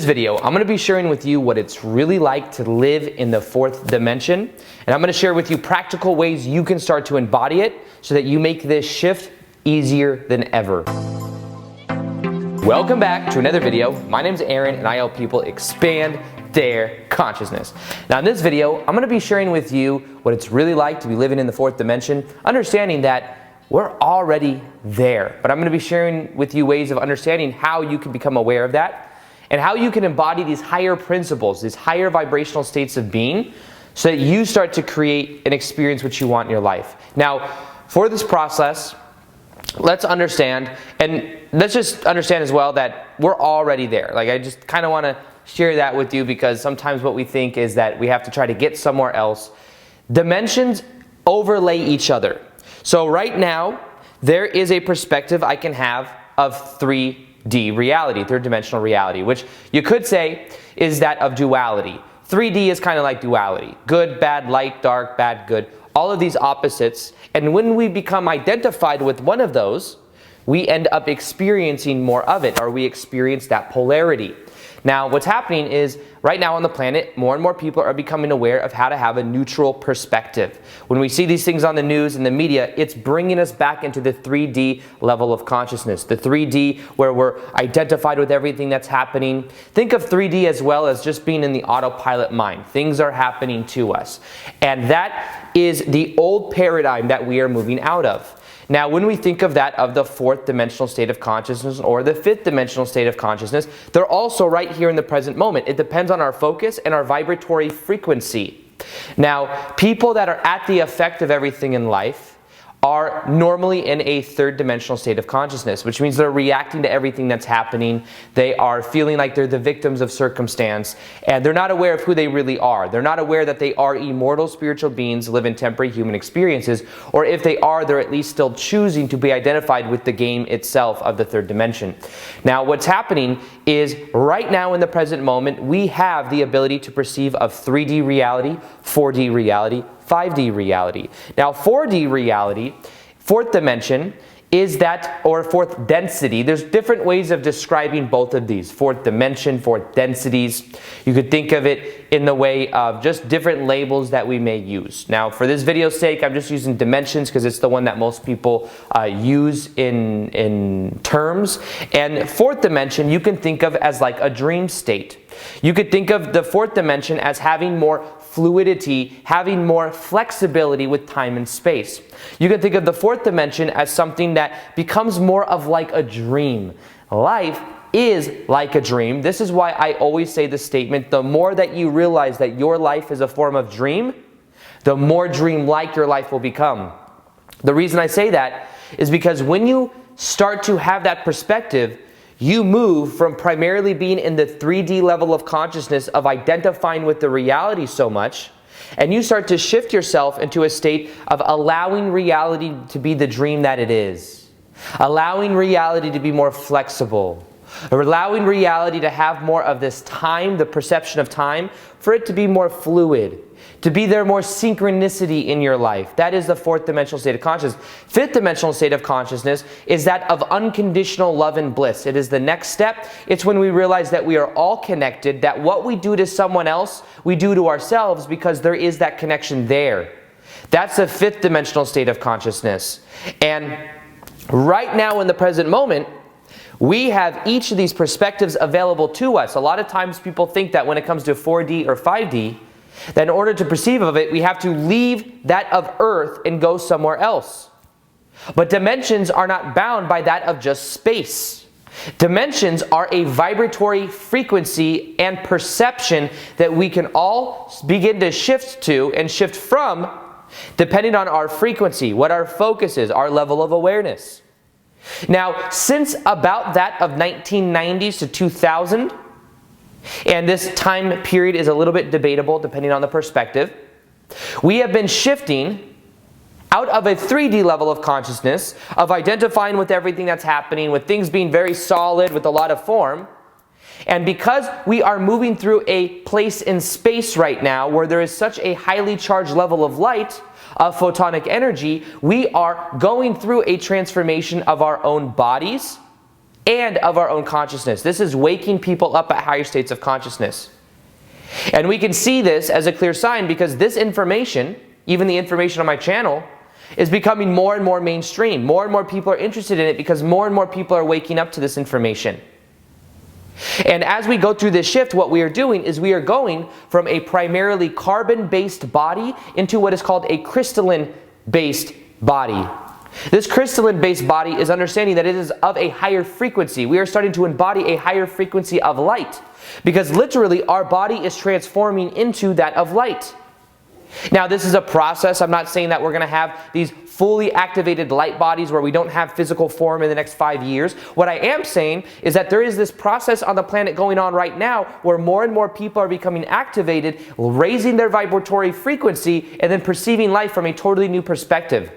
this video, I'm going to be sharing with you what it's really like to live in the fourth dimension, and I'm going to share with you practical ways you can start to embody it so that you make this shift easier than ever. Welcome back to another video. My name is Aaron and I help people expand their consciousness. Now in this video, I'm going to be sharing with you what it's really like to be living in the fourth dimension, understanding that we're already there. But I'm going to be sharing with you ways of understanding how you can become aware of that and how you can embody these higher principles, these higher vibrational states of being, so that you start to create and experience what you want in your life. Now, for this process, let's understand, and let's just understand as well that we're already there. Like, I just kind of want to share that with you because sometimes what we think is that we have to try to get somewhere else. Dimensions overlay each other. So right now, there is a perspective I can have of 3D reality, third dimensional reality, which you could say is that of duality. 3D is kind of like duality. Good, bad, light, dark, bad, good. All of these opposites. And when we become identified with one of those, we end up experiencing more of it, or we experience that polarity. Now, what's happening is right now on the planet, more and more people are becoming aware of how to have a neutral perspective. When we see these things on the news and the media, it's bringing us back into the 3D level of consciousness, the 3D where we're identified with everything that's happening. Think of 3D as well as just being in the autopilot mind. Things are happening to us. And that is the old paradigm that we are moving out of. Now, when we think of that, of the fourth dimensional state of consciousness or the fifth dimensional state of consciousness, they're also right here in the present moment. It depends on our focus and our vibratory frequency. Now, people that are at the effect of everything in life are normally in a third dimensional state of consciousness, which means they're reacting to everything that's happening. They are feeling like they're the victims of circumstance, and they're not aware of who they really are. They're not aware that they are immortal spiritual beings who live in temporary human experiences, or if they are, they're at least still choosing to be identified with the game itself of the third dimension. Now, what's happening is right now in the present moment, we have the ability to perceive of 3D reality, 4D reality, 5D reality. Now, 4D reality, fourth dimension, is that, or fourth density. There's different ways of describing both of these. Fourth dimension, fourth densities. You could think of it in the way of just different labels that we may use. Now, for this video's sake, I'm just using dimensions because it's the one that most people use in terms. And fourth dimension, you can think of as like a dream state. You could think of the fourth dimension as having more fluidity, having more flexibility with time and space. You can think of the fourth dimension as something that becomes more of like a dream. Life is like a dream. This is why I always say the statement, the more that you realize that your life is a form of dream, the more dream-like your life will become. The reason I say that is because when you start to have that perspective, you move from primarily being in the 3D level of consciousness of identifying with the reality so much, and you start to shift yourself into a state of allowing reality to be the dream that it is. Allowing reality to be more flexible. Or allowing reality to have more of this time, the perception of time, for it to be more fluid. To be there more synchronicity in your life. That is the fourth dimensional state of consciousness. Fifth dimensional state of consciousness is that of unconditional love and bliss. It is the next step. It's when we realize that we are all connected, that what we do to someone else, we do to ourselves because there is that connection there. That's the fifth dimensional state of consciousness. And right now in the present moment, we have each of these perspectives available to us. A lot of times people think that when it comes to 4D or 5D, that in order to perceive of it, we have to leave that of Earth and go somewhere else. But dimensions are not bound by that of just space. Dimensions are a vibratory frequency and perception that we can all begin to shift to and shift from depending on our frequency, what our focus is, our level of awareness. Now, since about that of 1990s to 2000, and this time period is a little bit debatable depending on the perspective, we have been shifting out of a 3D level of consciousness, of identifying with everything that's happening, with things being very solid, with a lot of form. And because we are moving through a place in space right now where there is such a highly charged level of light, of photonic energy, we are going through a transformation of our own bodies, and of our own consciousness. This is waking people up at higher states of consciousness. And we can see this as a clear sign because this information, even the information on my channel, is becoming more and more mainstream. More and more people are interested in it because more and more people are waking up to this information. And as we go through this shift, what we are doing is we are going from a primarily carbon-based body into what is called a crystalline-based body. This crystalline-based body is understanding that it is of a higher frequency. We are starting to embody a higher frequency of light because literally our body is transforming into that of light. Now, this is a process. I'm not saying that we're going to have these fully activated light bodies where we don't have physical form in the next 5 years. What I am saying is that there is this process on the planet going on right now where more and more people are becoming activated, raising their vibratory frequency, and then perceiving life from a totally new perspective.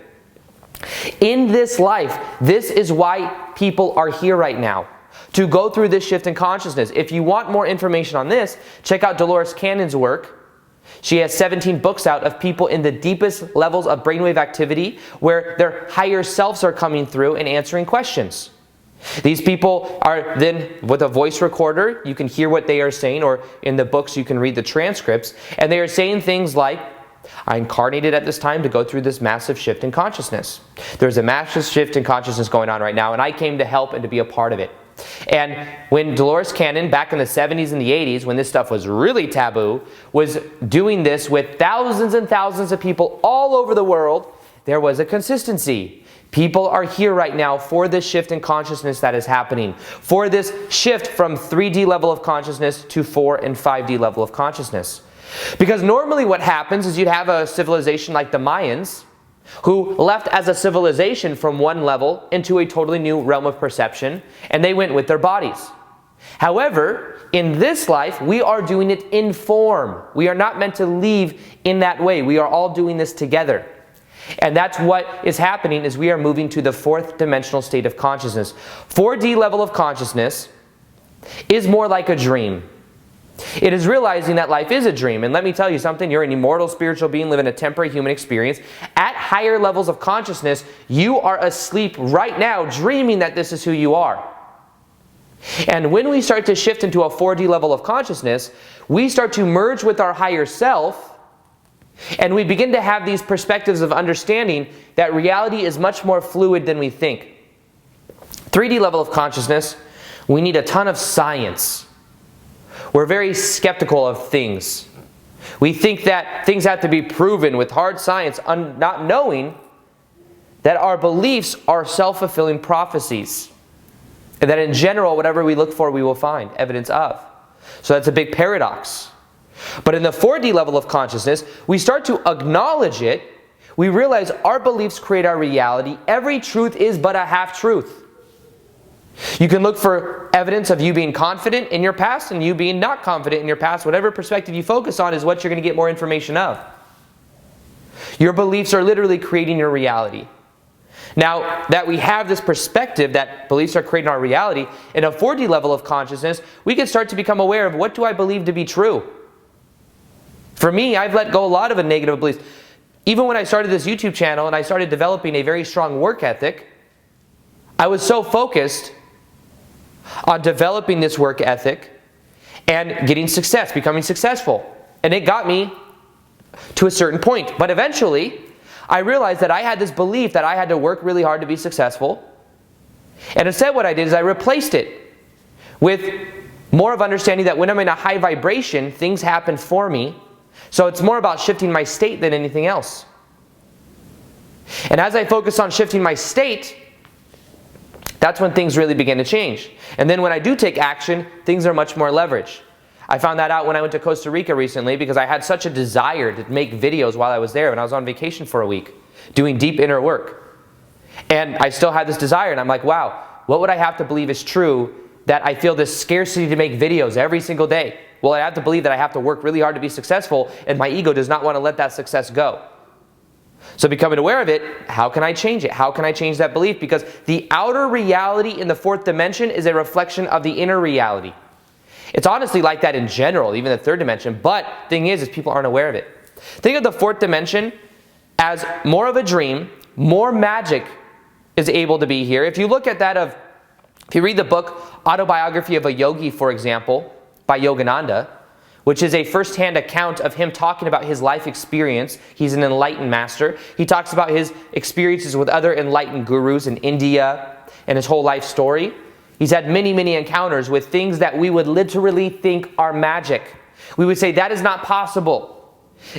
In this life, this is why people are here right now, to go through this shift in consciousness. If you want more information on this, check out Dolores Cannon's work. She has 17 books out of people in the deepest levels of brainwave activity where their higher selves are coming through and answering questions. These people are then, with a voice recorder, you can hear what they are saying, or in the books you can read the transcripts, and they are saying things like, I incarnated at this time to go through this massive shift in consciousness. There's a massive shift in consciousness going on right now, and I came to help and to be a part of it. And when Dolores Cannon, back in the 70s and the 80s, when this stuff was really taboo, was doing this with thousands and thousands of people all over the world, there was a consistency. People are here right now for this shift in consciousness that is happening, for this shift from 3D level of consciousness to 4 and 5D level of consciousness. Because normally what happens is you'd have a civilization like the Mayans, who left as a civilization from one level into a totally new realm of perception, and they went with their bodies. However, in this life, we are doing it in form. We are not meant to leave in that way. We are all doing this together. And that's what is happening is we are moving to the 4th dimensional state of consciousness. 4D level of consciousness is more like a dream. It is realizing that life is a dream. And let me tell you something, you're an immortal spiritual being living a temporary human experience. At higher levels of consciousness, you are asleep right now dreaming that this is who you are. And when we start to shift into a 4D level of consciousness, we start to merge with our higher self, and we begin to have these perspectives of understanding that reality is much more fluid than we think. 3D level of consciousness, we need a ton of science. We're very skeptical of things. We think that things have to be proven with hard science, not knowing that our beliefs are self-fulfilling prophecies. And that in general, whatever we look for, we will find evidence of. So that's a big paradox. But in the 4D level of consciousness, we start to acknowledge it. We realize our beliefs create our reality. Every truth is but a half-truth. You can look for evidence of you being confident in your past and you being not confident in your past. Whatever perspective you focus on is what you're going to get more information of. Your beliefs are literally creating your reality. Now that we have this perspective that beliefs are creating our reality, in a 4D level of consciousness, we can start to become aware of what do I believe to be true. For me, I've let go a lot of a negative beliefs. Even when I started this YouTube channel and I started developing a very strong work ethic, I was so focused on developing this work ethic and getting success, becoming successful. And it got me to a certain point. But eventually, I realized that I had this belief that I had to work really hard to be successful. And instead what I did is I replaced it with more of understanding that when I'm in a high vibration, things happen for me. So it's more about shifting my state than anything else. And as I focus on shifting my state, that's when things really begin to change. And then when I do take action, things are much more leveraged. I found that out when I went to Costa Rica recently because I had such a desire to make videos while I was there when I was on vacation for a week, doing deep inner work. And I still had this desire, and I'm like, wow, what would I have to believe is true that I feel this scarcity to make videos every single day? Well, I have to believe that I have to work really hard to be successful, and my ego does not want to let that success go. So becoming aware of it, how can I change it? How can I change that belief? Because the outer reality in the 4th dimension is a reflection of the inner reality. It's honestly like that in general, even the 3rd dimension, but thing is people aren't aware of it. Think of the 4th dimension as more of a dream, more magic is able to be here. If you look at that of If you read the book Autobiography of a Yogi, for example, by Yogananda, which is a first-hand account of him talking about his life experience. He's an enlightened master. He talks about his experiences with other enlightened gurus in India and his whole life story. He's had many, many encounters with things that we would literally think are magic. We would say that is not possible.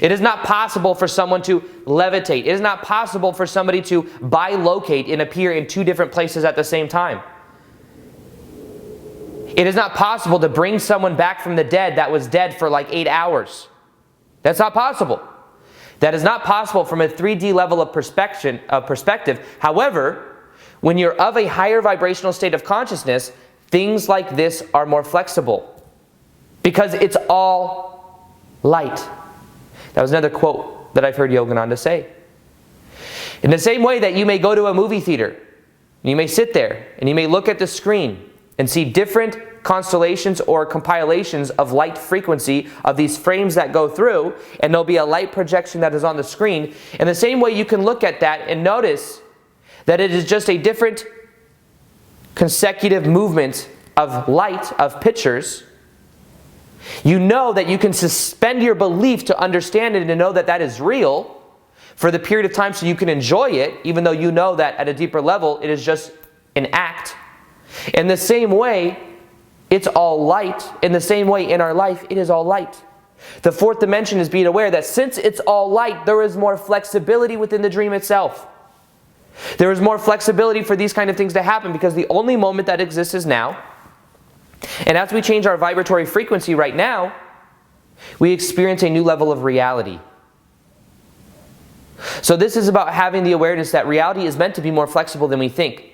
It is not possible for someone to levitate. It is not possible for somebody to bilocate and appear in two different places at the same time. It is not possible to bring someone back from the dead that was dead for like 8 hours. That's not possible. That is not possible from a 3D level of perspective. However, when you're of a higher vibrational state of consciousness, things like this are more flexible because it's all light. That was another quote that I've heard Yogananda say. In the same way that you may go to a movie theater, and you may sit there, and you may look at the screen and see different constellations or compilations of light frequency of these frames that go through, and there'll be a light projection that is on the screen. In the same way, you can look at that and notice that it is just a different consecutive movement of light, of pictures. You know that you can suspend your belief to understand it and to know that that is real for the period of time so you can enjoy it, even though you know that at a deeper level it is just an act. In the same way, it's all light. In the same way, in our life, it is all light. The fourth dimension is being aware that since it's all light, there is more flexibility within the dream itself. There is more flexibility for these kind of things to happen because the only moment that exists is now. And as we change our vibratory frequency right now, we experience a new level of reality. So this is about having the awareness that reality is meant to be more flexible than we think.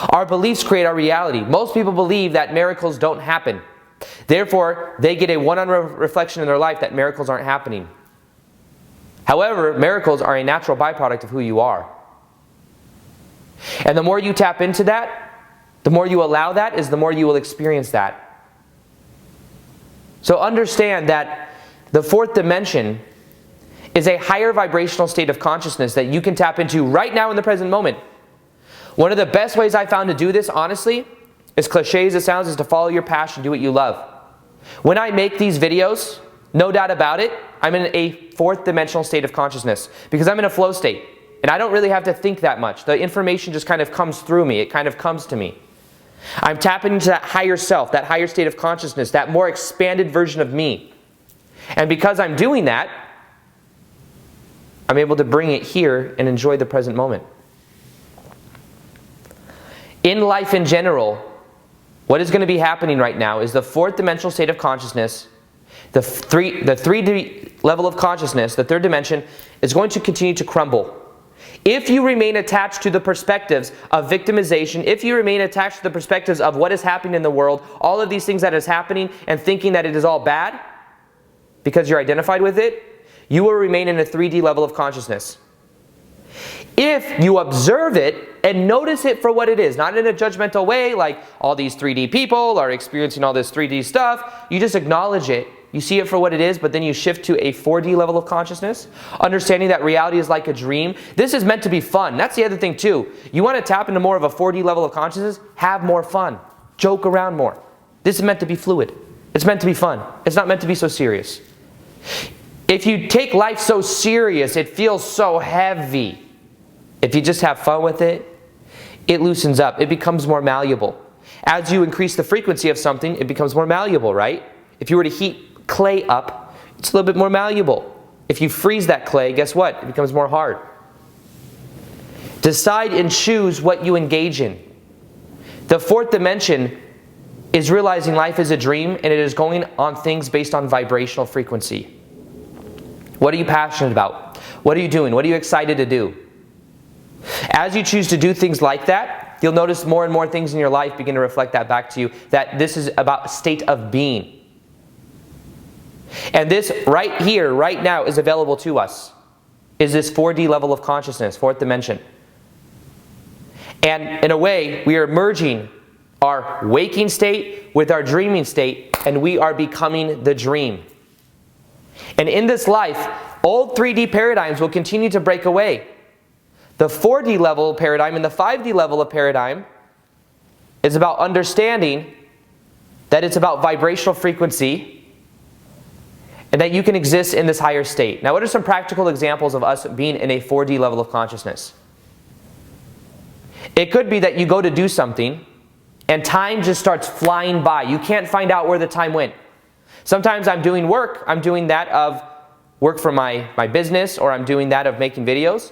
Our beliefs create our reality. Most people believe that miracles don't happen. Therefore, they get a one-on-one reflection in their life that miracles aren't happening. However, miracles are a natural byproduct of who you are. And the more you tap into that, the more you allow that, is the more you will experience that. So understand that the fourth dimension is a higher vibrational state of consciousness that you can tap into right now in the present moment. One of the best ways I found to do this, honestly, as cliche as it sounds, is to follow your passion, do what you love. When I make these videos, no doubt about it, I'm in a fourth dimensional state of consciousness because I'm in a flow state. And I don't really have to think that much. The information just kind of comes through me. It kind of comes to me. I'm tapping into that higher self, that higher state of consciousness, that more expanded version of me. And because I'm doing that, I'm able to bring it here and enjoy the present moment. In life in general, what is going to be happening right now is the fourth dimensional state of consciousness, the 3D level of consciousness, the third dimension, is going to continue to crumble. If you remain attached to the perspectives of victimization, if you remain attached to the perspectives of what is happening in the world, all of these things that is happening, and thinking that it is all bad because you're identified with it, you will remain in a 3D level of consciousness. If you observe it and notice it for what it is, not in a judgmental way like all these 3D people are experiencing all this 3D stuff, you just acknowledge it. You see it for what it is, but then you shift to a 4D level of consciousness, understanding that reality is like a dream. This is meant to be fun. That's the other thing too. You want to tap into more of a 4D level of consciousness, have more fun. Joke around more. This is meant to be fluid. It's meant to be fun. It's not meant to be so serious. If you take life so serious, it feels so heavy. If you just have fun with it, it loosens up. It becomes more malleable. As you increase the frequency of something, it becomes more malleable, right? If you were to heat clay up, it's a little bit more malleable. If you freeze that clay, guess what? It becomes more hard. Decide and choose what you engage in. The fourth dimension is realizing life is a dream, and it is going on things based on vibrational frequency. What are you passionate about? What are you doing? What are you excited to do? As you choose to do things like that, you'll notice more and more things in your life begin to reflect that back to you, that this is about state of being. And this right here, right now, is available to us, is this 4D level of consciousness, fourth dimension. And in a way, we are merging our waking state with our dreaming state, and we are becoming the dream. And in this life, old 3D paradigms will continue to break away. The 4D level paradigm and the 5D level of paradigm It's about understanding that it's about vibrational frequency and that you can exist in this higher state. Now, what are some practical examples of us being in a 4D level of consciousness? It could be that you go to do something and time just starts flying by. You can't find out where the time went. Sometimes I'm doing work. I'm doing that of work for my business, or I'm doing that of making videos.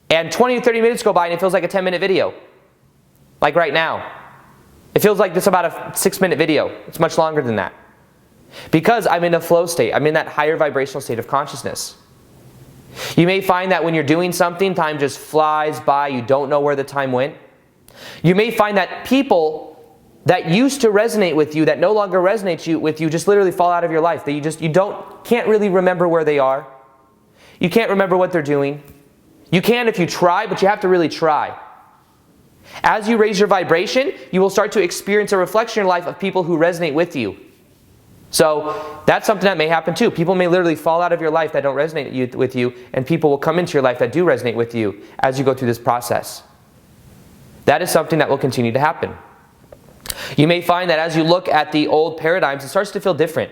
And 20 to 30 minutes go by and it feels like a 10-minute video. Like right now. It feels like this about a 6-minute video. It's much longer than that. Because I'm in a flow state. I'm in that higher vibrational state of consciousness. You may find that when you're doing something, time just flies by. You don't know where the time went. You may find that people that used to resonate with you, that no longer resonate with you, just literally fall out of your life. That you can't really remember where they are. You can't remember what they're doing. You can if you try, but you have to really try. As you raise your vibration, you will start to experience a reflection in your life of people who resonate with you. So that's something that may happen too. People may literally fall out of your life that don't resonate with you, and people will come into your life that do resonate with you as you go through this process. That is something that will continue to happen. You may find that as you look at the old paradigms, it starts to feel different.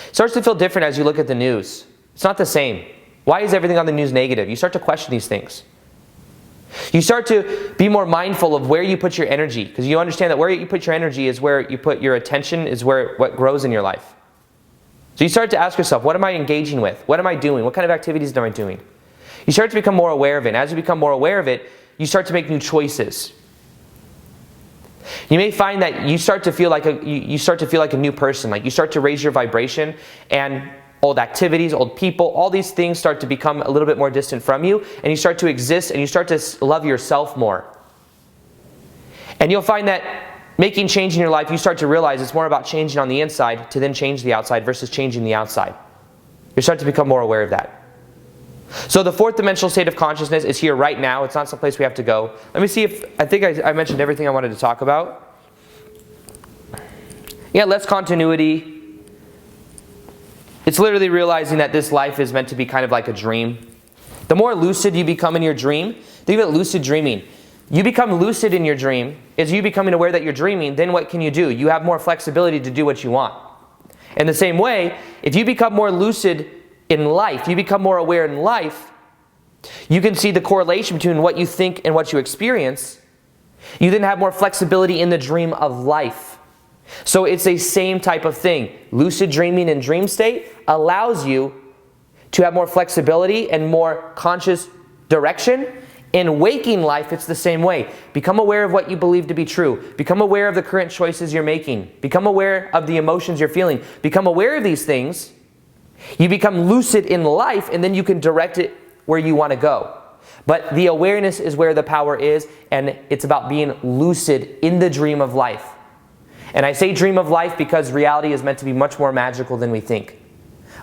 It starts to feel different as you look at the news. It's not the same. Why is everything on the news negative? You start to question these things. You start to be more mindful of where you put your energy, because you understand that where you put your energy is where you put your attention, is where what grows in your life. So you start to ask yourself, what am I engaging with? What am I doing? What kind of activities am I doing? You start to become more aware of it. And as you become more aware of it, you start to make new choices. You may find that you start to feel like a new person. Like you start to raise your vibration, and old activities, old people, all these things start to become a little bit more distant from you, and you start to exist and you start to love yourself more. And you'll find that making change in your life, you start to realize it's more about changing on the inside to then change the outside versus changing the outside. You start to become more aware of that. So the fourth dimensional state of consciousness is here right now. It's not someplace we have to go. Let me see if, I think I mentioned everything I wanted to talk about. Yeah, less continuity. It's literally realizing that this life is meant to be kind of like a dream. The more lucid you become in your dream, think of it lucid dreaming. You become lucid in your dream, is you becoming aware that you're dreaming, then what can you do? You have more flexibility to do what you want. In the same way, if you become more lucid in life, you become more aware in life, you can see the correlation between what you think and what you experience. You then have more flexibility in the dream of life. So it's the same type of thing. Lucid dreaming in dream state allows you to have more flexibility and more conscious direction. In waking life, it's the same way. Become aware of what you believe to be true. Become aware of the current choices you're making. Become aware of the emotions you're feeling. Become aware of these things. You become lucid in life, and then you can direct it where you want to go. But the awareness is where the power is, and it's about being lucid in the dream of life. And I say dream of life because reality is meant to be much more magical than we think.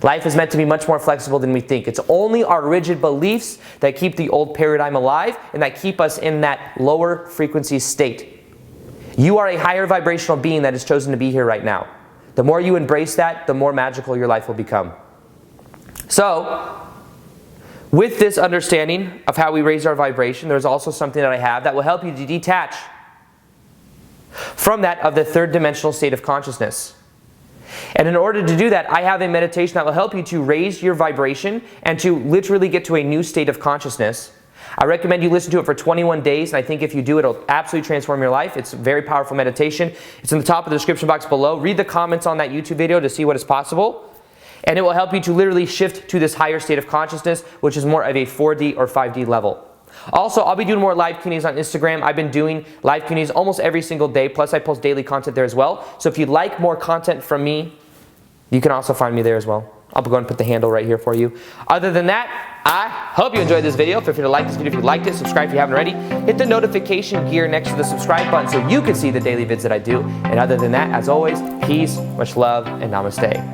Life is meant to be much more flexible than we think. It's only our rigid beliefs that keep the old paradigm alive and that keep us in that lower frequency state. You are a higher vibrational being that has chosen to be here right now. The more you embrace that, the more magical your life will become. So, with this understanding of how we raise our vibration, there's also something that I have that will help you to detach from that of the third dimensional state of consciousness. And in order to do that, I have a meditation that will help you to raise your vibration and to literally get to a new state of consciousness. I recommend you listen to it for 21 days, and I think if you do, it'll absolutely transform your life. It's a very powerful meditation. It's in the top of the description box below. Read the comments on that YouTube video to see what is possible. And it will help you to literally shift to this higher state of consciousness, which is more of a 4D or 5D level. Also, I'll be doing more live Q&As on Instagram. I've been doing live Q&As almost every single day, plus I post daily content there as well. So if you'd like more content from me, you can also find me there as well. I'll go and put the handle right here for you. Other than that, I hope you enjoyed this video. Feel free to like this video if you liked it. Subscribe if you haven't already. Hit the notification gear next to the subscribe button so you can see the daily vids that I do. And other than that, as always, peace, much love, and namaste.